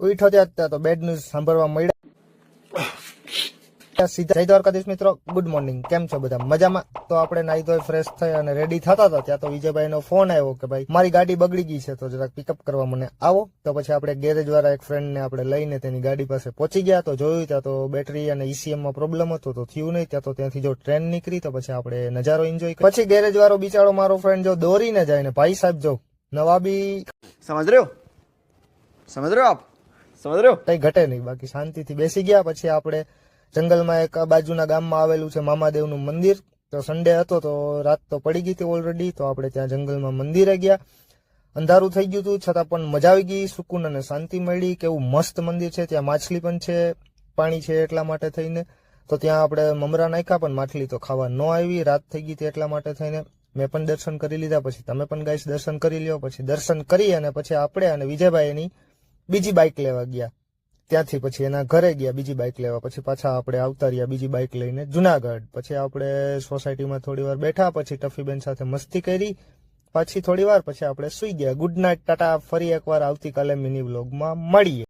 ઉઠો ત્યાં તો બેડ ન્યૂઝ સાંભળવા મળ્યા. સીધા જય દ્વારકાધીશ મિત્રો, ગુડ મોર્નિંગ. કેમ છો બધા? મજામાં? તો આપણે નાહી ધોઈ ફ્રેશ થઈ અને રેડી થતા હતા ત્યાં તો વિજયભાઈ નો ફોન આવ્યો કે ભાઈ મારી ગાડી બગડી ગઈ છે, તો જરાક પિકઅપ કરવા મને આવો. તો પછી આપણે ગેરેજ વાળા એક ફ્રેન્ડ ને આપણે લઈને તેની ગાડી પાસે પહોંચી ગયા. તો જોયું ત્યાં તો બેટરી અને ECM માં પ્રોબ્લેમ હતો, તો થયું નહીં. ત્યાં તો ત્યાંથી જો ટ્રેન નીકળી તો પછી આપણે નજારો એન્જોય કરી. પછી ગેરેજ વાળો બિચારો મારો ફ્રેન્ડ જો દોરીને જાય ને ભાઈ સાહેબ જો નવાબી समझ रहे हो आप समझ रहे हो કઈ ઘટે નહીં. બાકી શાંતિથી બેસી ગયા. પછી આપણે જંગલમાં એક બાજુના ગામમાં આવેલું છે મામાદેવનું મંદિર. તો સન્ડે હતો તો રાત તો પડી ગઈ હતી ઓલરેડી. તો આપણે ત્યાં જંગલમાં મંદિરે ગયા. અંધારું થઈ ગયું હતું છતાં પણ મજા આવી ગઈ, સુકૂન અને શાંતિ મળી. કેવું મસ્ત મંદિર છે. ત્યાં માછલી પણ છે, પાણી છે એટલા માટે થઈને. તો ત્યાં આપણે મમરા નાખ્યા પણ માછલી તો ખાવા ન આવી. રાત થઈ ગઈ હતી એટલા માટે થઈને મેં પણ દર્શન કરી લીધા. પછી તમે પણ ગાઈસ દર્શન કરી લ્યો. પછી દર્શન કરી અને પછી આપણે અને વિજયભાઈ એની બીજી બાઇક લેવા ગયા. ત્યાંથી પછી એના ઘરે ગયા બીજી બાઇક લેવા. પછી પાછા આપણે આવતા રહ્યા બીજી બાઇક લઈને જુનાગઢ. પછી આપણે સોસાયટીમાં થોડી વાર બેઠા. પછી ટફીબેન સાથે મસ્તી કરી. પાછી થોડી વાર પછી આપણે સુઈ ગયા. Good night, Tata. ફરી એકવાર આવતીકાલે મિની વ્લોગમાં મળીએ.